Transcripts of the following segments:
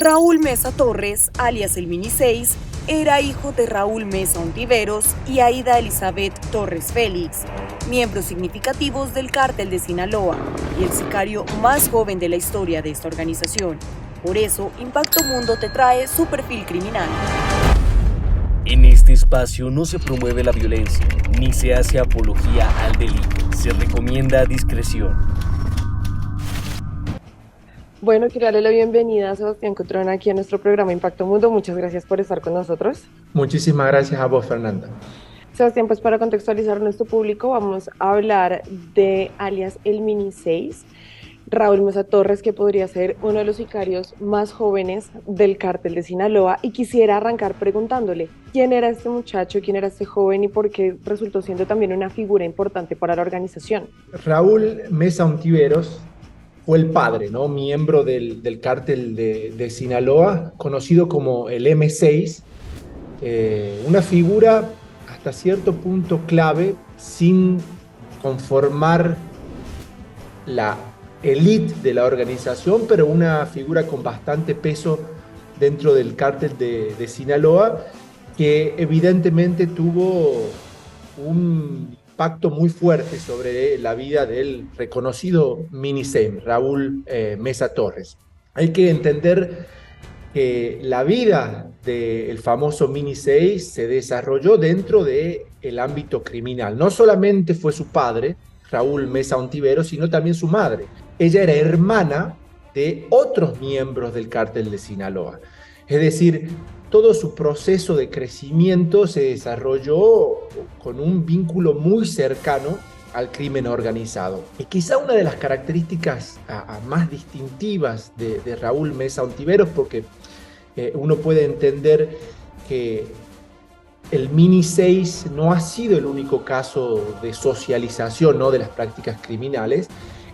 Raúl Mesa Torres, alias el Mini 6, era hijo de Raúl Mesa Ontiveros y Aida Elizabeth Torres Félix, miembros significativos del Cártel de Sinaloa y el sicario más joven de la historia de esta organización. Por eso, Impacto Mundo te trae su perfil criminal. En este espacio no se promueve la violencia, ni se hace apología al delito. Se recomienda discreción. Bueno, quiero darle la bienvenida a Sebastián Cotrona aquí a nuestro programa Impacto Mundo. Muchas gracias por estar con nosotros. Muchísimas gracias a vos, Fernanda. Sebastián, pues para contextualizar a nuestro público, vamos a hablar de alias el Mini 6, Raúl Mesa Torres, que podría ser uno de los sicarios más jóvenes del Cártel de Sinaloa. Y quisiera arrancar preguntándole, ¿quién era este muchacho, quién era este joven y por qué resultó siendo también una figura importante para la organización? Raúl Mesa Ontiveros fue el padre, ¿no? Miembro del Cártel de Sinaloa, conocido como el M6, una figura hasta cierto punto clave, sin conformar la élite de la organización, pero una figura con bastante peso dentro del Cártel de Sinaloa, que evidentemente tuvo un impacto muy fuerte sobre la vida del reconocido Mini 6, Raúl Mesa Torres. Hay que entender que la vida del famoso Mini 6 se desarrolló dentro del ámbito criminal. No solamente fue su padre, Raúl Mesa Ontiveros, sino también su madre. Ella era hermana de otros miembros del Cártel de Sinaloa. Es decir, todo su proceso de crecimiento se desarrolló con un vínculo muy cercano al crimen organizado. Y quizá una de las características más distintivas de Raúl Mesa Ontiveros, porque uno puede entender que el Mini 6 no ha sido el único caso de socialización, ¿no?, de las prácticas criminales,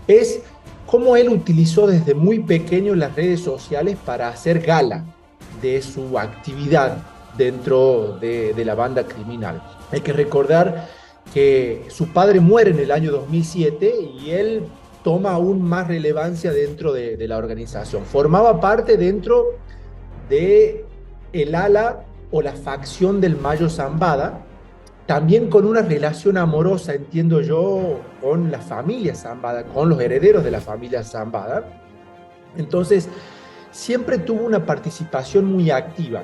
es cómo él utilizó desde muy pequeño las redes sociales para hacer gala de su actividad dentro de la banda criminal. Hay que recordar que su padre muere en el año 2007 y él toma aún más relevancia dentro de la organización. Formaba parte dentro del ala o la facción del Mayo Zambada, también con una relación amorosa, entiendo yo, con la familia Zambada, con los herederos de la familia Zambada. Entonces, siempre tuvo una participación muy activa.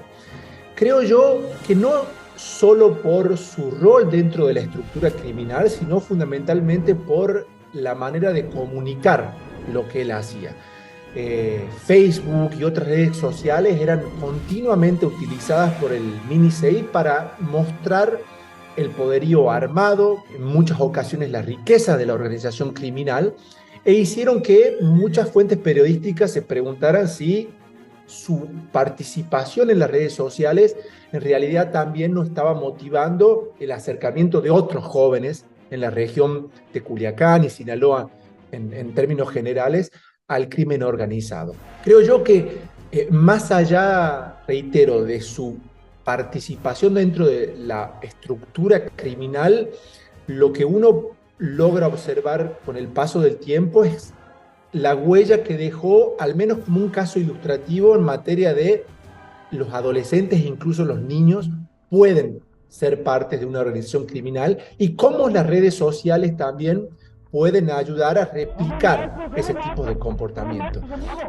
Creo yo que no solo por su rol dentro de la estructura criminal, sino fundamentalmente por la manera de comunicar lo que él hacía. Facebook y otras redes sociales eran continuamente utilizadas por el Mini 6 para mostrar el poderío armado, en muchas ocasiones la riqueza de la organización criminal, e hicieron que muchas fuentes periodísticas se preguntaran si su participación en las redes sociales en realidad también no estaba motivando el acercamiento de otros jóvenes en la región de Culiacán y Sinaloa, en términos generales, al crimen organizado. Creo yo que más allá, reitero, de su participación dentro de la estructura criminal, lo que uno logra observar con el paso del tiempo es la huella que dejó, al menos como un caso ilustrativo, en materia de los adolescentes e incluso los niños pueden ser parte de una organización criminal y cómo las redes sociales también pueden ayudar a replicar ese tipo de comportamiento.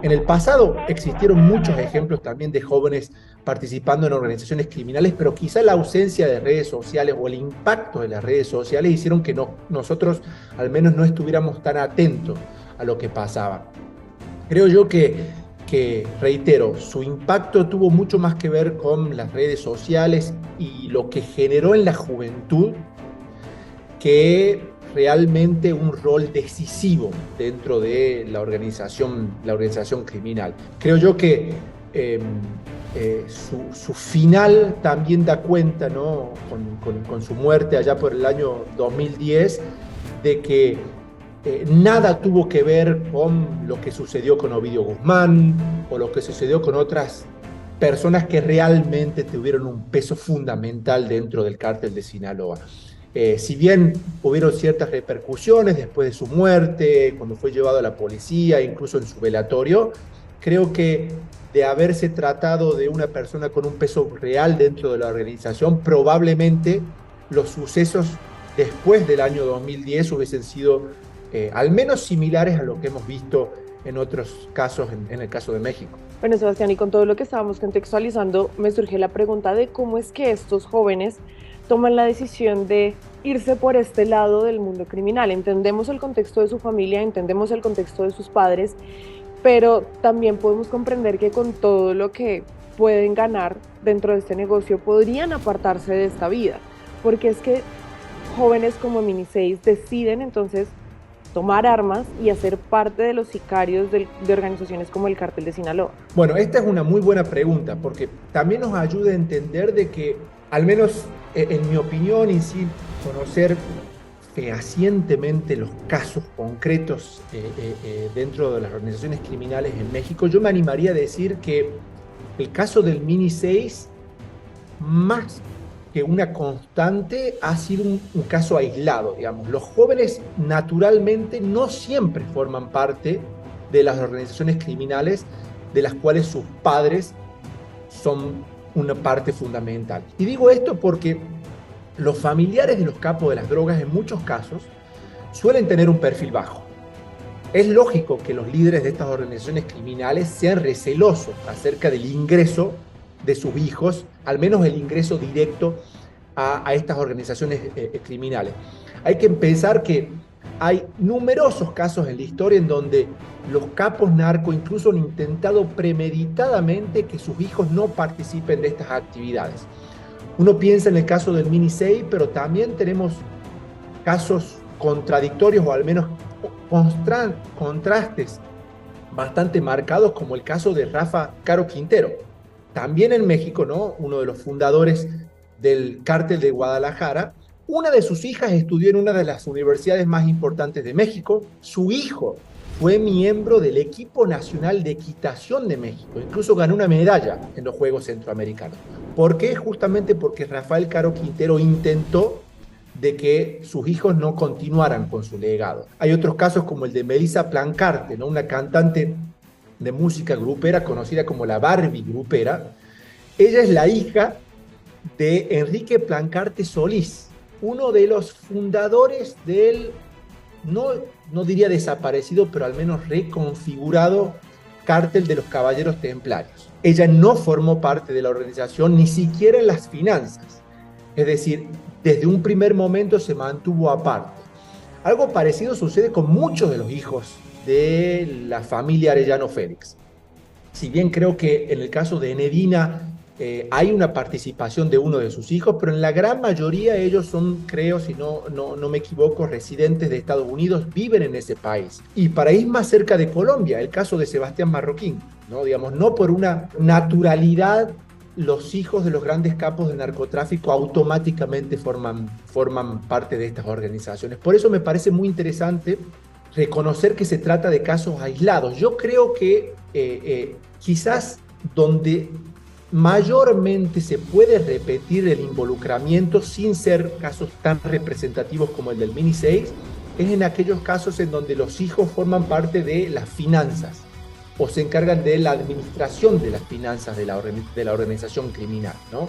En el pasado existieron muchos ejemplos también de jóvenes participando en organizaciones criminales, pero quizá la ausencia de redes sociales o el impacto de las redes sociales hicieron que nosotros al menos no estuviéramos tan atentos a lo que pasaba. Creo yo que, reitero, su impacto tuvo mucho más que ver con las redes sociales y lo que generó en la juventud que realmente un rol decisivo dentro de la organización criminal. Creo yo que su final también da cuenta, ¿no?, con su muerte allá por el año 2010, de que nada tuvo que ver con lo que sucedió con Ovidio Guzmán o lo que sucedió con otras personas que realmente tuvieron un peso fundamental dentro del Cártel de Sinaloa. Si bien hubieron ciertas repercusiones después de su muerte, cuando fue llevado a la policía, incluso en su velatorio, creo que de haberse tratado de una persona con un peso real dentro de la organización, probablemente los sucesos después del año 2010 hubiesen sido al menos similares a lo que hemos visto en otros casos, en el caso de México. Bueno, Sebastián, y con todo lo que estábamos contextualizando, me surge la pregunta de cómo es que estos jóvenes toman la decisión de irse por este lado del mundo criminal. Entendemos el contexto de su familia, entendemos el contexto de sus padres, pero también podemos comprender que con todo lo que pueden ganar dentro de este negocio podrían apartarse de esta vida, porque es que jóvenes como Mini 6 deciden entonces tomar armas y hacer parte de los sicarios de organizaciones como el Cártel de Sinaloa. Bueno, esta es una muy buena pregunta porque también nos ayuda a entender de que, al menos en mi opinión y sin conocer fehacientemente los casos concretos dentro de las organizaciones criminales en México, yo me animaría a decir que el caso del Mini 6, más que una constante, ha sido un caso aislado, digamos. Los jóvenes naturalmente no siempre forman parte de las organizaciones criminales de las cuales sus padres son una parte fundamental. Y digo esto porque los familiares de los capos de las drogas en muchos casos suelen tener un perfil bajo. Es lógico que los líderes de estas organizaciones criminales sean recelosos acerca del ingreso de sus hijos, al menos el ingreso directo a estas organizaciones criminales. Hay que pensar que hay numerosos casos en la historia en donde los capos narcos incluso han intentado premeditadamente que sus hijos no participen de estas actividades. Uno piensa en el caso del Mini 6, pero también tenemos casos contradictorios o al menos contrastes bastante marcados, como el caso de Rafa Caro Quintero. También en México, ¿no? Uno de los fundadores del Cártel de Guadalajara. Una de sus hijas estudió en una de las universidades más importantes de México. Su hijo fue miembro del equipo nacional de equitación de México. Incluso ganó una medalla en los Juegos Centroamericanos. ¿Por qué? Justamente porque Rafael Caro Quintero intentó de que sus hijos no continuaran con su legado. Hay otros casos como el de Melissa Plancarte, ¿no? Una cantante de música grupera conocida como la Barbie grupera. Ella es la hija de Enrique Plancarte Solís, uno de los fundadores del, no diría desaparecido, pero al menos reconfigurado Cártel de los Caballeros Templarios. Ella no formó parte de la organización, ni siquiera en las finanzas. Es decir, desde un primer momento se mantuvo aparte. Algo parecido sucede con muchos de los hijos de la familia Arellano Félix. Si bien creo que en el caso de Enedina hay una participación de uno de sus hijos, pero en la gran mayoría ellos son, creo, si no me equivoco, residentes de Estados Unidos, viven en ese país. Y para ir más cerca de Colombia, el caso de Sebastián Marroquín, ¿no? Digamos, no por una naturalidad los hijos de los grandes capos de narcotráfico automáticamente forman parte de estas organizaciones. Por eso me parece muy interesante reconocer que se trata de casos aislados. Yo creo que quizás donde mayormente se puede repetir el involucramiento sin ser casos tan representativos como el del Mini 6 es en aquellos casos en donde los hijos forman parte de las finanzas o se encargan de la administración de las finanzas de la organización criminal, ¿no?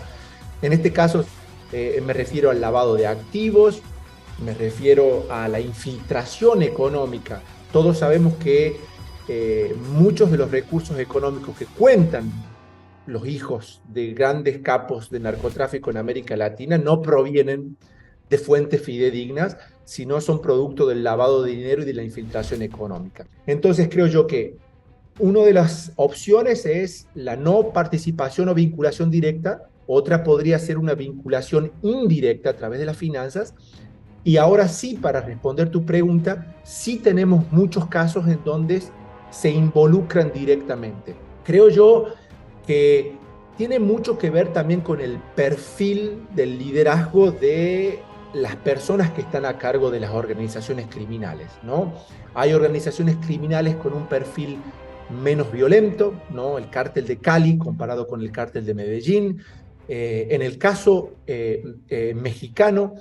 En este caso me refiero al lavado de activos, me refiero a la infiltración económica. Todos sabemos que muchos de los recursos económicos que cuentan los hijos de grandes capos de narcotráfico en América Latina no provienen de fuentes fidedignas, sino son producto del lavado de dinero y de la infiltración económica. Entonces creo yo que una de las opciones es la no participación o vinculación directa, otra podría ser una vinculación indirecta a través de las finanzas, y ahora sí, para responder tu pregunta, sí tenemos muchos casos en donde se involucran directamente. Creo yo que tiene mucho que ver también con el perfil del liderazgo de las personas que están a cargo de las organizaciones criminales, ¿no? Hay organizaciones criminales con un perfil menos violento, ¿no? El cártel de Cali comparado con el cártel de Medellín. En el caso mexicano,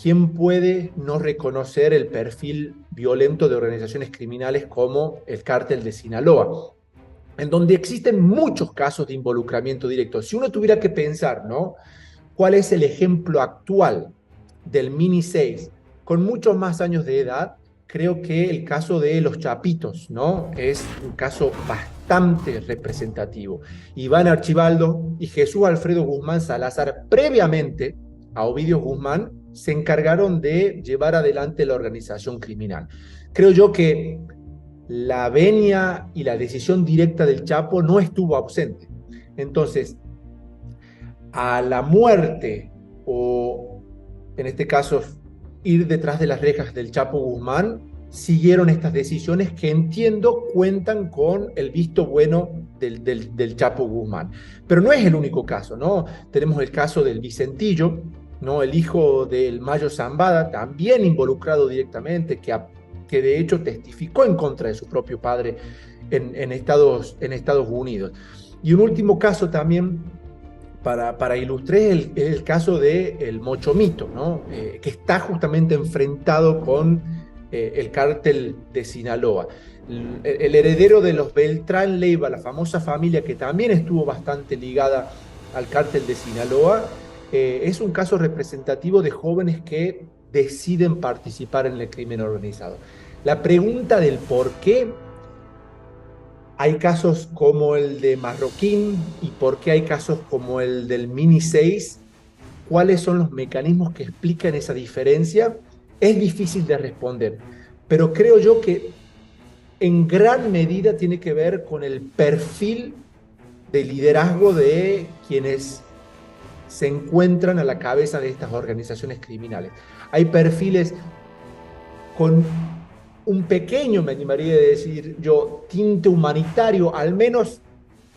¿quién puede no reconocer el perfil violento de organizaciones criminales como el cártel de Sinaloa? en donde existen muchos casos de involucramiento directo. Si uno tuviera que pensar, ¿no?, ¿cuál es el ejemplo actual del Mini 6 con muchos más años de edad? Creo que el caso de los Chapitos, ¿no?, es un caso bastante representativo. Iván Archibaldo y Jesús Alfredo Guzmán Salazar, previamente a Ovidio Guzmán, se encargaron de llevar adelante la organización criminal. Creo yo que la venia y la decisión directa del Chapo no estuvo ausente. Entonces, a la muerte, o en este caso ir detrás de las rejas del Chapo Guzmán, siguieron estas decisiones que entiendo cuentan con el visto bueno del Chapo Guzmán. Pero no es el único caso, ¿no? Tenemos el caso del Vicentillo, ¿no?, el hijo del Mayo Zambada, también involucrado directamente, que de hecho testificó en contra de su propio padre en Estados Unidos. Y un último caso también para ilustrar es el caso del Mochomito, ¿no?, que está justamente enfrentado con el cártel de Sinaloa. El heredero de los Beltrán Leiva, la famosa familia que también estuvo bastante ligada al cártel de Sinaloa, es un caso representativo de jóvenes que deciden participar en el crimen organizado. La pregunta del por qué hay casos como el de Marroquín y por qué hay casos como el del Mini 6, cuáles son los mecanismos que explican esa diferencia, es difícil de responder. Pero creo yo que en gran medida tiene que ver con el perfil de liderazgo de quienes se encuentran a la cabeza de estas organizaciones criminales. Hay perfiles con un pequeño, me animaría a decir yo, tinte humanitario, al menos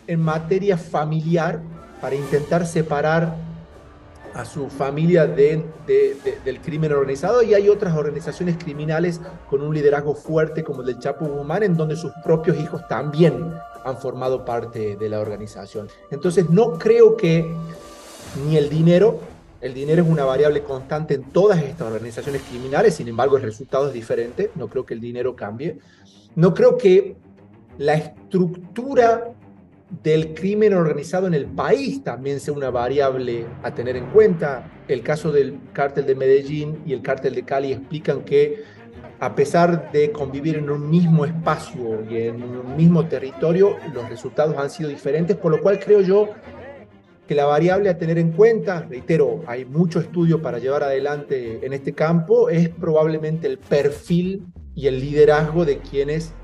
en materia familiar, para intentar separar a su familia del crimen organizado, y hay otras organizaciones criminales con un liderazgo fuerte como el del Chapo Guzmán, en donde sus propios hijos también han formado parte de la organización. Entonces no creo que ni el dinero es una variable constante en todas estas organizaciones criminales, sin embargo el resultado es diferente, no creo que el dinero cambie. No creo que la estructura del crimen organizado en el país también sea una variable a tener en cuenta. El caso del cártel de Medellín y el cártel de Cali explican que, a pesar de convivir en un mismo espacio y en un mismo territorio, los resultados han sido diferentes, por lo cual creo yo que la variable a tener en cuenta, reitero, hay mucho estudio para llevar adelante en este campo, es probablemente el perfil y el liderazgo de quienes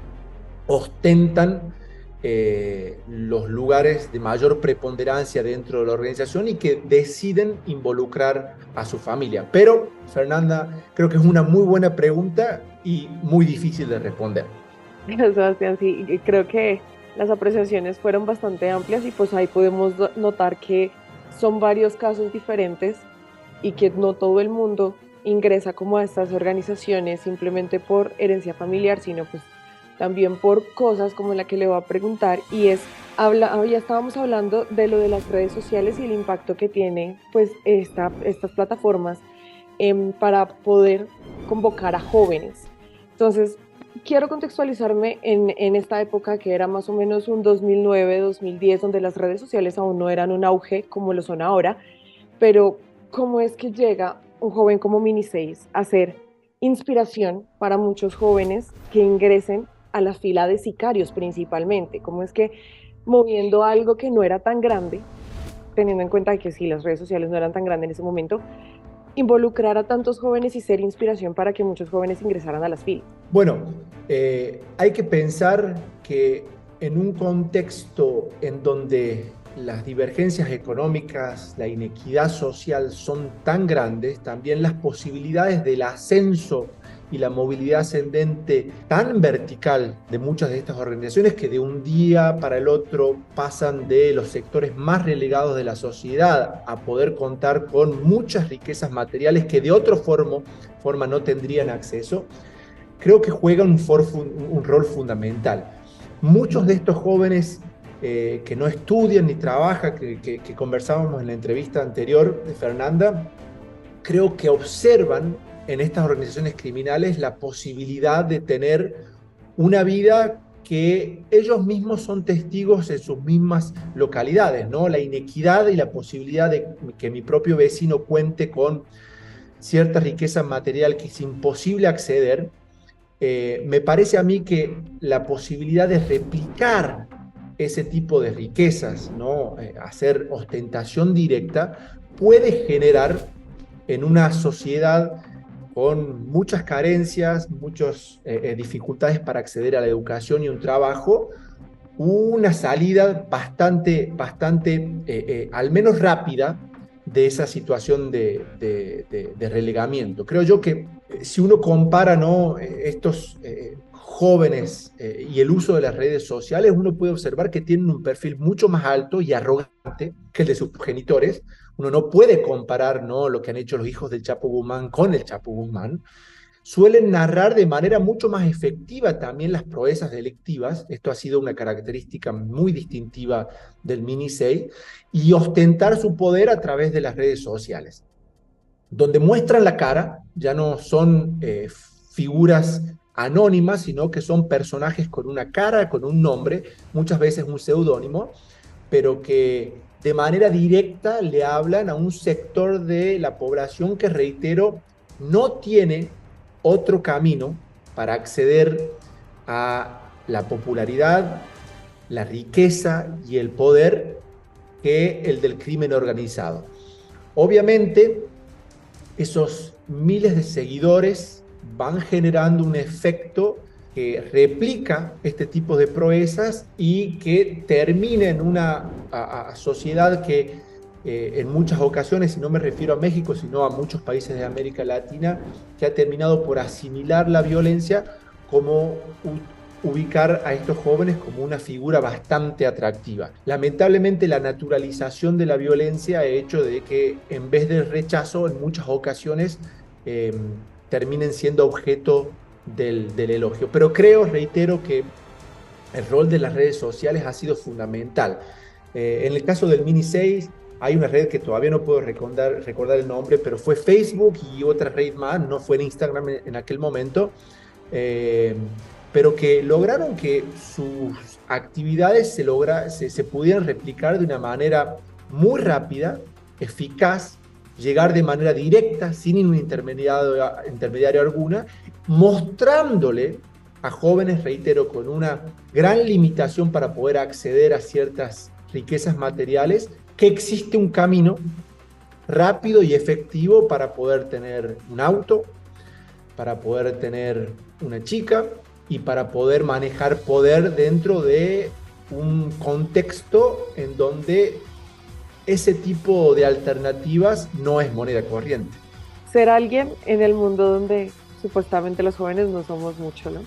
ostentan los lugares de mayor preponderancia dentro de la organización y que deciden involucrar a su familia. Pero, Fernanda, creo que es una muy buena pregunta y muy difícil de responder. Sebastián, sí, creo que las apreciaciones fueron bastante amplias y pues ahí podemos notar que son varios casos diferentes y que no todo el mundo ingresa como a estas organizaciones simplemente por herencia familiar, sino pues también por cosas como la que le voy a preguntar, y es, ya estábamos hablando de lo de las redes sociales y el impacto que tiene pues estas plataformas para poder convocar a jóvenes. Entonces, quiero contextualizarme en esta época que era más o menos un 2009-2010, donde las redes sociales aún no eran un auge como lo son ahora, pero ¿cómo es que llega un joven como Mini 6 a ser inspiración para muchos jóvenes que ingresen a la fila de sicarios principalmente? ¿Cómo es que moviendo algo que no era tan grande, teniendo en cuenta que sí, las redes sociales no eran tan grandes en ese momento, involucrar a tantos jóvenes y ser inspiración para que muchos jóvenes ingresaran a las filas? Bueno, hay que pensar que en un contexto en donde las divergencias económicas, la inequidad social son tan grandes, también las posibilidades del ascenso y la movilidad ascendente tan vertical de muchas de estas organizaciones, que de un día para el otro pasan de los sectores más relegados de la sociedad a poder contar con muchas riquezas materiales que de otra forma no tendrían acceso, creo que juega un rol fundamental. Muchos de estos jóvenes que no estudian ni trabajan, que conversábamos en la entrevista anterior de Fernanda, creo que observan en estas organizaciones criminales la posibilidad de tener una vida que ellos mismos son testigos en sus mismas localidades, ¿no? La inequidad y la posibilidad de que mi propio vecino cuente con cierta riqueza material que es imposible acceder. Me parece a mí que la posibilidad de replicar ese tipo de riquezas, ¿no? Hacer ostentación directa, puede generar en una sociedad con muchas carencias, muchas dificultades para acceder a la educación y un trabajo, una salida al menos rápida, de esa situación de relegamiento. Creo yo que si uno compara, ¿no?, estos jóvenes y el uso de las redes sociales, uno puede observar que tienen un perfil mucho más alto y arrogante que el de sus progenitores. Uno no puede comparar, ¿no?, lo que han hecho los hijos del Chapo Guzmán con el Chapo Guzmán. Suelen narrar de manera mucho más efectiva también las proezas delictivas. Esto ha sido una característica muy distintiva del Mini 6, y ostentar su poder a través de las redes sociales, donde muestran la cara. Ya no son figuras anónimas, sino que son personajes con una cara, con un nombre, muchas veces un seudónimo, pero que de manera directa le hablan a un sector de la población que, reitero, no tiene otro camino para acceder a la popularidad, la riqueza y el poder que el del crimen organizado. Obviamente, esos miles de seguidores van generando un efecto que replica este tipo de proezas y que termina en una sociedad que en muchas ocasiones, y no me refiero a México, sino a muchos países de América Latina, que ha terminado por asimilar la violencia como ubicar a estos jóvenes como una figura bastante atractiva. Lamentablemente, la naturalización de la violencia ha hecho de que, en vez del rechazo, en muchas ocasiones terminen siendo objeto del elogio. Pero reitero, que el rol de las redes sociales ha sido fundamental. En el caso del Mini 6, hay una red que todavía no puedo recordar el nombre, pero fue Facebook y otra red más, no fue en Instagram en aquel momento, pero que lograron que sus actividades se pudieran replicar de una manera muy rápida, eficaz, llegar de manera directa, sin un intermediario alguna, mostrándole a jóvenes, reitero, con una gran limitación para poder acceder a ciertas riquezas materiales, que existe un camino rápido y efectivo para poder tener un auto, para poder tener una chica y para poder manejar poder dentro de un contexto en donde ese tipo de alternativas no es moneda corriente. Ser alguien en el mundo donde supuestamente los jóvenes no somos mucho, ¿no?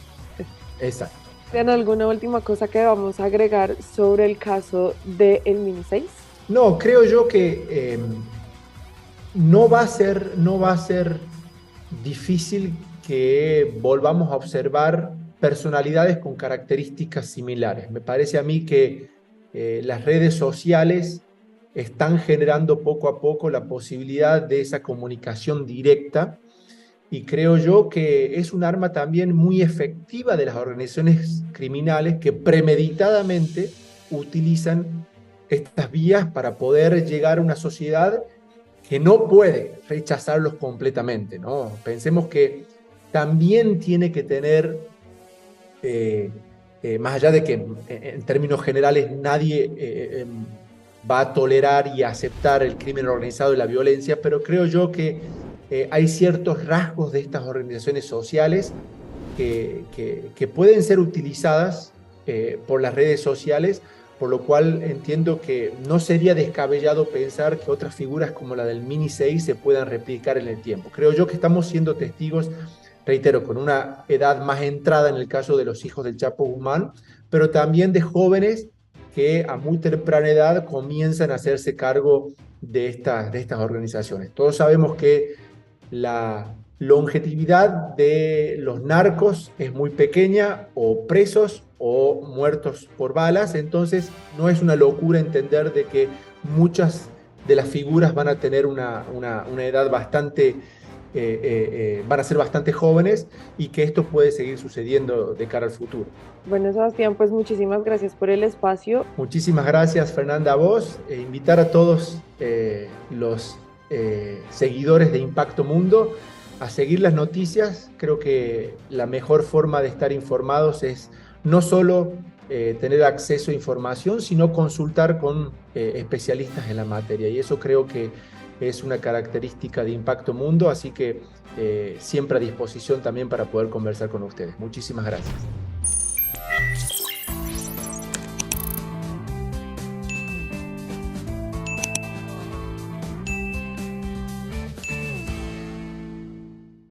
Exacto. ¿Tienen alguna última cosa que vamos a agregar sobre el caso del Mini 6? No, creo yo que no va a ser difícil que volvamos a observar personalidades con características similares. Me parece a mí que las redes sociales están generando poco a poco la posibilidad de esa comunicación directa, y creo yo que es un arma también muy efectiva de las organizaciones criminales, que premeditadamente utilizan estas vías para poder llegar a una sociedad que no puede rechazarlos completamente, ¿no? Pensemos que también tiene que tener, más allá de que en términos generales nadie va a tolerar y aceptar el crimen organizado y la violencia, pero creo yo que hay ciertos rasgos de estas organizaciones sociales que pueden ser utilizadas por las redes sociales, por lo cual entiendo que no sería descabellado pensar que otras figuras como la del Mini 6 se puedan replicar en el tiempo. Creo yo que estamos siendo testigos, reitero, con una edad más entrada en el caso de los hijos del Chapo Guzmán, pero también de jóvenes que a muy temprana edad comienzan a hacerse cargo de estas organizaciones. Todos sabemos que la longevidad de los narcos es muy pequeña, o presos o muertos por balas, entonces no es una locura entender de que muchas de las figuras van a tener una edad bastante van a ser bastante jóvenes y que esto puede seguir sucediendo de cara al futuro. Bueno, Sebastián, pues muchísimas gracias por el espacio. Muchísimas gracias, Fernanda, a vos. Invitar a todos los seguidores de Impacto Mundo a seguir las noticias. Creo que la mejor forma de estar informados es no solo tener acceso a información, sino consultar con especialistas en la materia. Y eso creo que es una característica de Impacto Mundo, así que siempre a disposición también para poder conversar con ustedes. Muchísimas gracias.